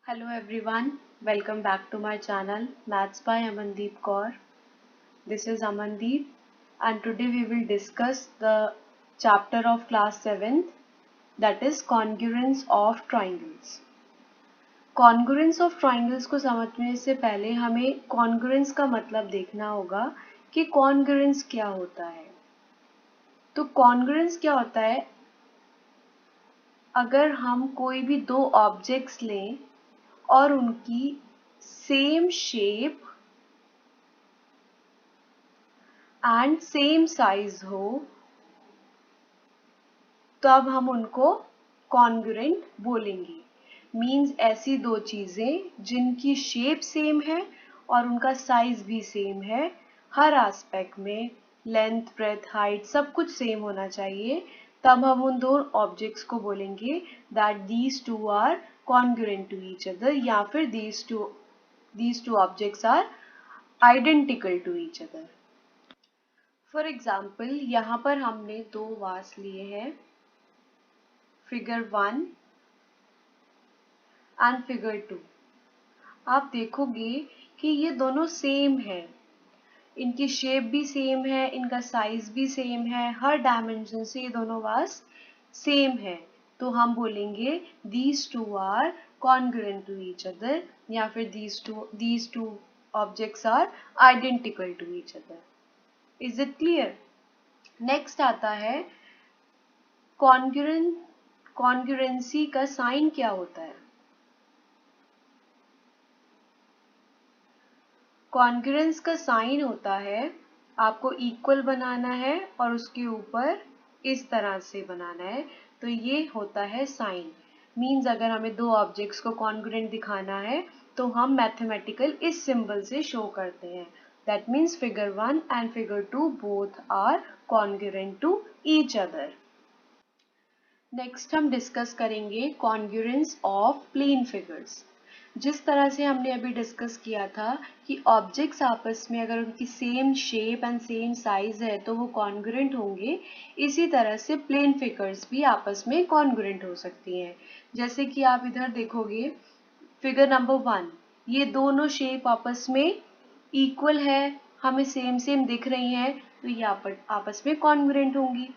Hello everyone, welcome back to my channel Maths by Amandeep Kaur. This is Amandeep and today we will discuss the chapter of class 7th, that is congruence of triangles. Congruence of triangles को समझने से पहले हमें congruence का मतलब देखना होगा कि congruence क्या होता है। तो congruence क्या होता है, अगर हम कोई भी दो ऑब्जेक्ट्स लें और उनकी same shape and same size हो तब हम उनको कॉन्ग्रुएंट बोलेंगे। मीन्स ऐसी दो चीजें जिनकी शेप सेम है और उनका साइज भी सेम है, हर एस्पेक्ट में लेंथ, ब्रेथ, हाइट सब कुछ सेम होना चाहिए, तब हम उन दो ऑब्जेक्ट्स को बोलेंगे that these two are congruent to each other, या फिर these two objects are identical to each other. For example यहाँ पर हमने दो वास लिए हैं, फिगर 1 एंड फिगर 2। आप देखोगे कि ये दोनों सेम है, इनकी शेप भी सेम है, इनका साइज भी सेम है, हर डायमेंशन से ये दोनों वास सेम है, तो हम बोलेंगे these two are congruent to each other, या फिर these two objects are identical to each other. Is it clear? Next आता है कॉन्ग्रुएंसी का साइन क्या होता है। कॉन्ग्रुएंस का साइन होता है, आपको इक्वल बनाना है और उसके ऊपर इस तरह से बनाना है, तो ये होता है साइन। मीन्स अगर हमें दो ऑब्जेक्ट्स को कॉन्ग्रुएंट दिखाना है तो हम मैथमेटिकल इस सिंबल से शो करते हैं। That means figure 1 and figure 2 both are congruent to each other. Next हम डिस्कस करेंगे कॉन्ग्रुएंस ऑफ प्लेन फिगर्स। जिस तरह से हमने अभी डिस्कस किया था कि ऑब्जेक्ट्स आपस में अगर उनकी same shape and same size है तो वो कॉन्ग्रुएंट होंगे, इसी तरह से प्लेन फिगर्स भी आपस में कॉन्ग्रुएंट हो सकती हैं। जैसे कि आप इधर देखोगे फिगर नंबर 1, ये दोनों शेप आपस में इक्वल है, हमें सेम सेम दिख रही हैं, तो ये आपस में कॉन्ग्रुएंट होंगी।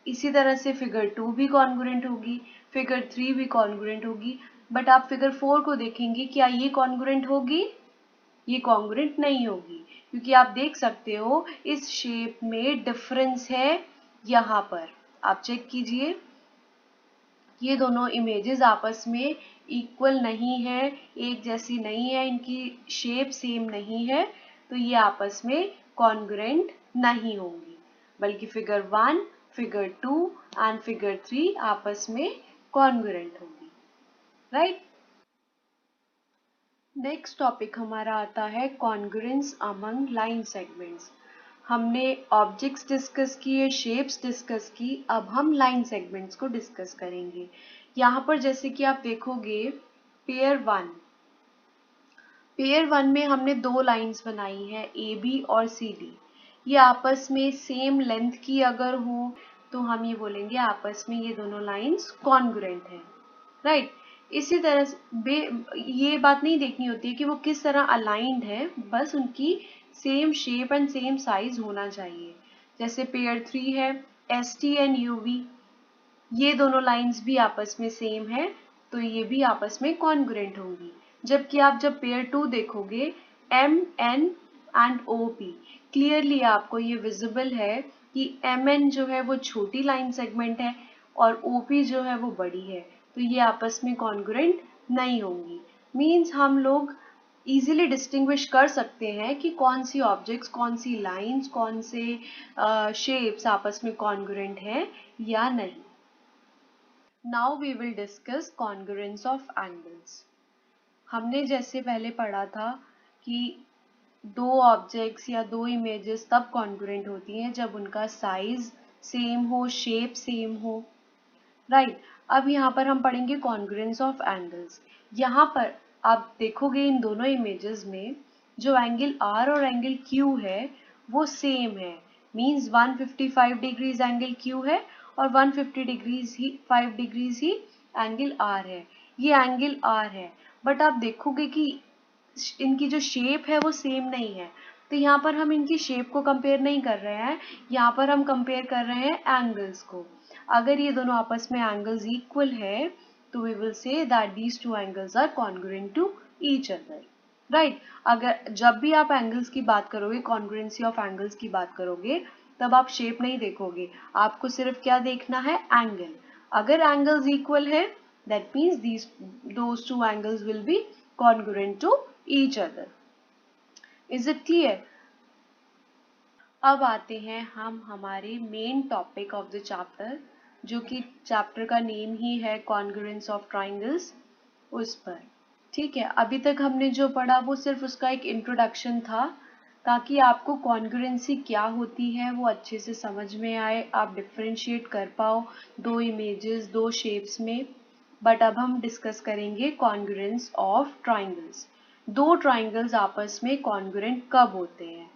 इसी तरह से फिगर 2 भी कॉन्ग्रुएंट होगी, फिगर 3 भी कॉन्ग्रुएंट होगी। बट आप फिगर 4 को देखेंगे, क्या ये कॉन्ग्रुएंट होगी? ये कॉन्ग्रुएंट नहीं होगी, क्योंकि आप देख सकते हो इस शेप में डिफरेंस है। यहाँ पर आप चेक कीजिए, ये दोनों इमेजेस आपस में इक्वल नहीं है, एक जैसी नहीं है, इनकी शेप सेम नहीं है, तो ये आपस में कॉन्ग्रुएंट नहीं होंगी, बल्कि फिगर 1, फिगर 2 एंड फिगर 3 आपस में कॉन्ग्रुएंट होंगी, राइट? नेक्स्ट टॉपिक हमारा आता है कॉन्ग्रुएंस अमंग लाइन सेगमेंट्स। हमने ऑब्जेक्ट्स डिस्कस किए, शेप्स डिस्कस की, अब हम लाइन सेगमेंट्स को डिस्कस करेंगे। यहाँ पर जैसे कि आप देखोगे पेयर 1 में हमने दो लाइंस बनाई हैं, ए बी और सी डी। ये आपस में सेम लेंथ की अगर हो तो हम ये बोलेंगे आपस में ये दोनों लाइंस कॉन्ग्रुएंट हैं, राइट? इसी तरह से ये बात नहीं देखनी होती है कि वो किस तरह अलाइंड है, बस उनकी same shape and same size होना चाहिए। जैसे पेयर 3 है S T and U V, ये दोनों लाइंस भी आपस में सेम है, तो ये भी आपस में कॉन्ग्रुएंट होंगी। जबकि आप जब पेयर 2 देखोगे M N and O P, clearly आपको ये विजिबल है कि एम एन जो है वो छोटी लाइन सेगमेंट है और ओ पी जो है वो बड़ी है, तो ये आपस में कॉन्ग्रुएंट नहीं होंगी। मीन्स हम लोग इजीली डिस्टिंग्विश कर सकते हैं कि कौन सी ऑब्जेक्ट्स, कौन सी लाइंस, कौन से शेप्स आपस में कॉन्ग्रुएंट हैं या नहीं। Now we will discuss congruence of angles. हमने जैसे पहले पढ़ा था कि दो ऑब्जेक्ट्स या दो इमेजेस तब कॉन्ग्रुएंट होती हैं जब उनका साइज सेम हो, शेप सेम हो, राइट? अब यहाँ पर हम पढ़ेंगे कॉन्ग्रुएंस ऑफ एंगल्स। यहाँ पर आप देखोगे इन दोनों इमेजेस में जो एंगल R और एंगल Q है वो सेम है। मीन्स 155 डिग्रीज एंगल Q है और 150 डिग्रीज ही 5 डिग्रीज ही एंगल R है। ये एंगल R है बट आप देखोगे कि इनकी जो शेप है वो सेम नहीं है। तो यहाँ पर हम इनकी शेप को कंपेयर नहीं कर रहे हैं, यहाँ पर हम कंपेयर कर रहे हैं एंगल्स को। अगर ये दोनों आपस में एंगल्स इक्वल है तो we will say that these two angles are congruent to each other, right. अगर जब भी आप एंगल्स की बात करोगे, कॉन्ग्रुएंसी ऑफ एंगल्स की बात करोगे, तब आप शेप नहीं देखोगे, आपको सिर्फ क्या देखना है, एंगल। अगर एंगल्स इक्वल है that means those two angles will be congruent to each other. Is it clear? अब आते हैं हम हमारे main topic of the chapter, जो कि चैप्टर का नेम ही है कॉन्ग्रुएंस ऑफ ट्राइंगल्स, उस पर। ठीक है, अभी तक हमने जो पढ़ा वो सिर्फ उसका एक इंट्रोडक्शन था, ताकि आपको कॉन्ग्रुएंसी क्या होती है वो अच्छे से समझ में आए, आप डिफरेंशिएट कर पाओ दो इमेजेस, दो शेप्स में। बट अब हम डिस्कस करेंगे कॉन्ग्रुएंस ऑफ ट्राइंगल्स। दो ट्राइंगल्स आपस में कॉन्ग्रुएंट कब होते हैं,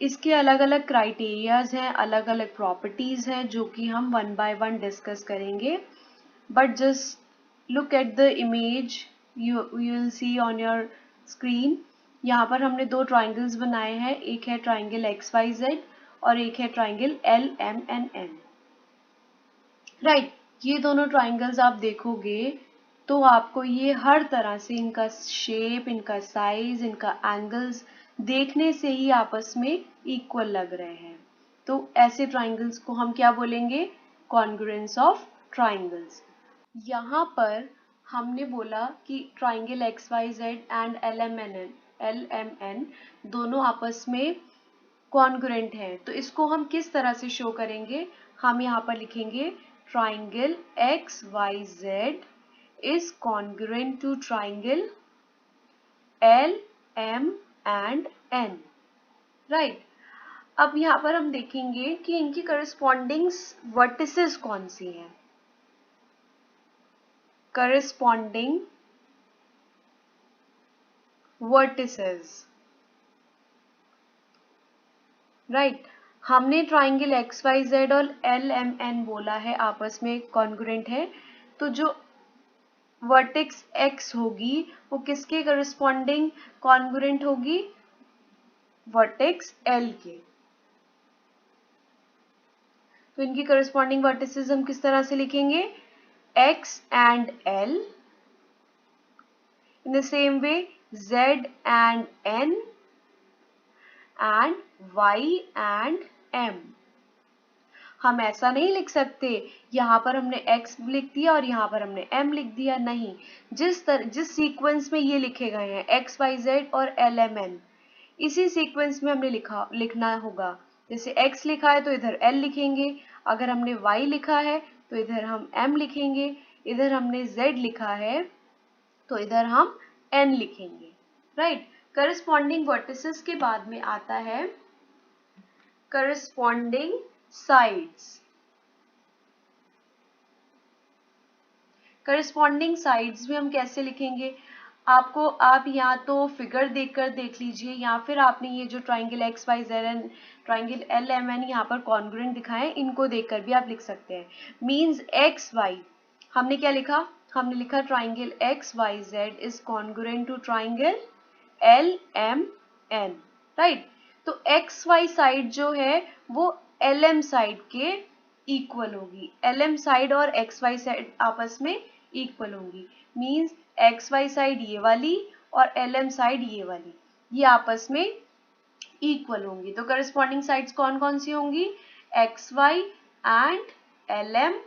इसके अलग अलग क्राइटेरियाज हैं, अलग अलग प्रॉपर्टीज हैं, जो कि हम वन बाय वन डिस्कस करेंगे। But just look at the image you will see on your screen। यहाँ पर हमने दो ट्राइंगल्स बनाए हैं, एक है ट्राइंगल XYZ और एक है ट्राइंगल LMNN, राइट। ये दोनों ट्राइंगल्स आप देखोगे तो आपको ये हर तरह से इनका शेप, इनका साइज, इनका एंगल्स देखने से ही आपस में इक्वल लग रहे हैं। तो ऐसे ट्राइंगल्स को हम क्या बोलेंगे, कॉन्ग्रुएंस ऑफ ट्राइंगल्स। यहाँ पर हमने बोला कि ट्राइंगल XYZ एंड LMN दोनों आपस में कॉन्ग्रुएंट हैं। तो इसको हम किस तरह से शो करेंगे, हम यहाँ पर लिखेंगे triangle XYZ is congruent to triangle LM and N, right. अब यहाँ पर हम देखेंगे कि इनकी करस्पॉन्डिंग वर्टिसेस कौन सी हैं। Corresponding vertices, right. हमने ट्राइंगल XYZ और LMN बोला है आपस में कॉन्ग्रुएंट है, तो जो वर्टेक्स X होगी वो किसके करस्पॉन्डिंग कॉन्ग्रुएंट होगी, वर्टेक्स L के। तो इनकी करस्पॉन्डिंग वर्टिसेस हम किस तरह से लिखेंगे, X and L, in the same way Z and N and Y and M। हम ऐसा नहीं लिख सकते, यहाँ पर हमने X लिख दिया और यहाँ पर हमने M लिख दिया, नहीं। जिस सीक्वेंस में ये लिखे गए हैं XYZ और LMN, इसी सीक्वेंस में हमने लिखना होगा। जैसे X लिखा है तो इधर L लिखेंगे, अगर हमने Y लिखा है तो इधर हम M लिखेंगे, इधर हमने Z लिखा है तो इधर हम N लिखेंगे, राइट। करस्पॉन्डिंग वर्टिसेस के बाद में आता है करस्पॉन्डिंग साइड्स। करस्पॉन्डिंग साइड्स भी हम कैसे लिखेंगे, आप या तो फिगर देखकर देख लीजिए, या फिर आपने ये जो triangle XYZ and triangle LMN यहाँ पर कॉन्ग्रुएंट दिखाए, इनको देखकर भी आप लिख सकते हैं। मीन्स XY हमने क्या लिखा, हमने लिखा triangle XYZ is congruent to triangle LMN, right. तो XY साइड जो है वो LM साइड के इक्वल होगी, LM साइड और XY साइड आपस में इक्वल होंगी। मीन्स XY साइड ये वाली और LM साइड ये वाली, ये आपस में इक्वल होंगी। तो करस्पॉन्डिंग साइड्स कौन कौन सी होंगी, XY and LM।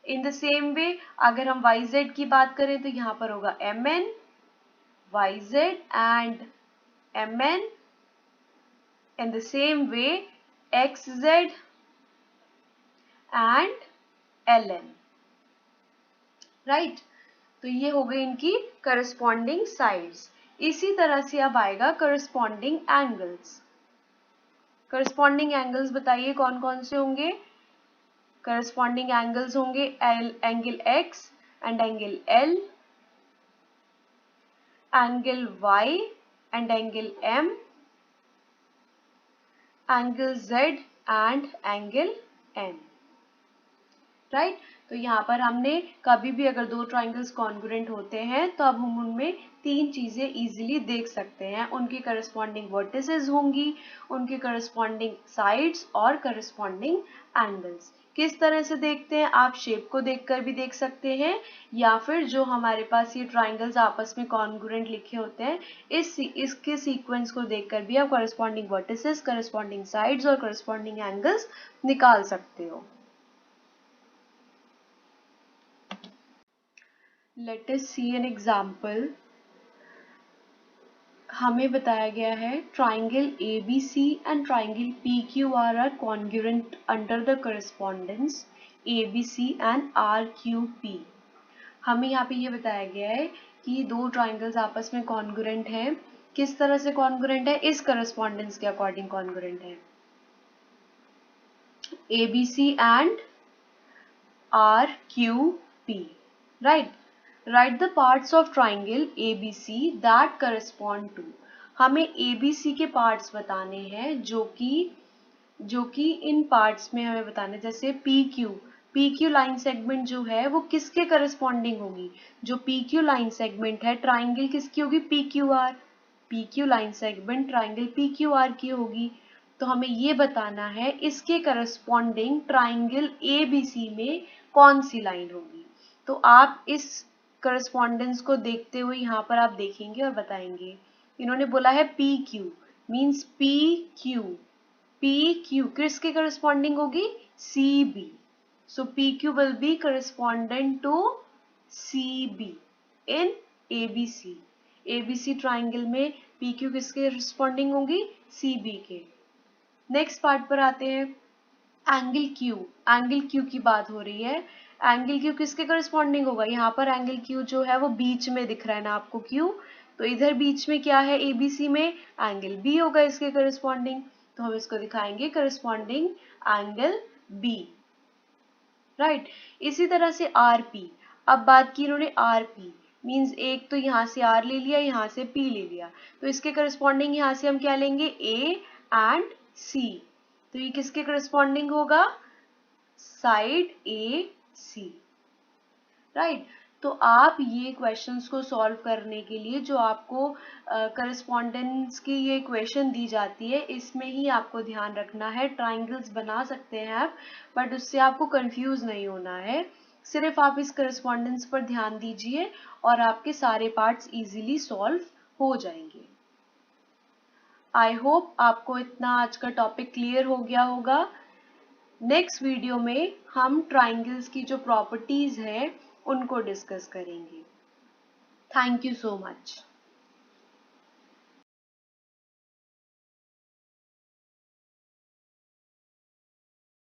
In the same way अगर हम YZ की बात करें तो यहाँ पर होगा MN, YZ and MN। In the same way XZ and LN, right. तो ये हो गई इनकी करस्पॉन्डिंग साइड्स। इसी तरह से अब आएगा करस्पॉन्डिंग एंगल्स। करस्पॉन्डिंग एंगल्स बताइए कौन कौन से होंगे, करस्पॉन्डिंग एंगल्स होंगे angle X and angle L, angle Y and angle M, angle Z and angle N, right. तो यहाँ पर हमने कभी भी अगर दो ट्राइंगल्स कॉन्ग्रुएंट होते हैं तो अब हम उनमें तीन चीजें इजीली देख सकते हैं। उनकी करस्पॉन्डिंग वर्टिसेस होंगी, उनकी करस्पॉन्डिंग साइड्स और करस्पॉन्डिंग एंगल्स। किस तरह से देखते हैं? आप शेप को देखकर भी देख सकते हैं, या फिर जो हमारे पास ये ट्राइंगल्स आपस में कॉन्ग्रुएंट लिखे होते हैं इसके सीक्वेंस को देखकर भी आप करस्पॉन्डिंग वर्टिसेस, करस्पॉन्डिंग साइड्स और करस्पॉन्डिंग एंगल्स निकाल सकते हो। Let us see an example. हमें बताया गया है triangle ABC and triangle PQR are congruent under the correspondence ABC and RQP. हमें यहाँ पे ये बताया गया है कि दो ट्राइंगल्स आपस में कॉन्ग्रुएंट हैं। किस तरह से कॉन्ग्रुएंट है? इस करस्पॉन्डेंस के अकॉर्डिंग कॉन्ग्रुएंट है। ABC and RQP, right? Write the parts of triangle ABC that correspond to. हमें ABC के पार्ट्स बताने हैं जो कि इन पार्ट्स में हमें बताने, जैसे PQ लाइन सेगमेंट जो है वो किसके करस्पॉन्डिंग होगी? जो PQ लाइन सेगमेंट है ट्राइंगल किसकी होगी? PQR। PQ line segment triangle PQR की होगी। तो हमें ये बताना है इसके करस्पॉन्डिंग ट्राइंगल ABC में कौन सी लाइन होगी। तो आप इस करस्पॉन्डेंस को देखते हुए यहाँ पर आप देखेंगे और बताएंगे। इन्होंने बोला है PQ मीन्स PQ किसके करस्पॉन्डिंग होगी? CB। So PQ will be correspondent to CB in ABC triangle में PQ किसके करस्पॉन्डिंग होगी? CB के। नेक्स्ट पार्ट पर आते हैं। एंगल Q की बात हो रही है। एंगल Q किसके करस्पॉन्डिंग होगा? यहाँ पर एंगल Q जो है वो बीच में दिख रहा है ना आपको Q, तो इधर बीच में क्या है? ABC में एंगल B होगा इसके करस्पॉन्डिंग। तो हम इसको दिखाएंगे करस्पॉन्डिंग एंगल B, राइट। इसी तरह से RP। अब बात की इन्होंने RP मीन्स एक तो यहाँ से R ले लिया, यहाँ से P ले लिया, तो इसके करस्पॉन्डिंग यहाँ से हम क्या लेंगे? A and C। तो ये किसके करस्पॉन्डिंग होगा? Side AC, right. तो आप ये क्वेश्चंस को सॉल्व करने के लिए जो आपको करस्पॉन्डेंस की ये इक्वेशन दी जाती है इसमें ही आपको ध्यान रखना है। ट्राइंगल्स बना सकते हैं आप, बट उससे आपको कंफ्यूज नहीं होना है। सिर्फ आप इस करस्पॉन्डेंस पर ध्यान दीजिए और आपके सारे पार्ट्स इजीली सॉल्व हो जाएंगे। आई होप आपको इतना आज का टॉपिक क्लियर हो गया होगा। नेक्स्ट वीडियो में हम ट्राइंगल्स की जो प्रॉपर्टीज हैं उनको डिस्कस करेंगे। Thank you so much.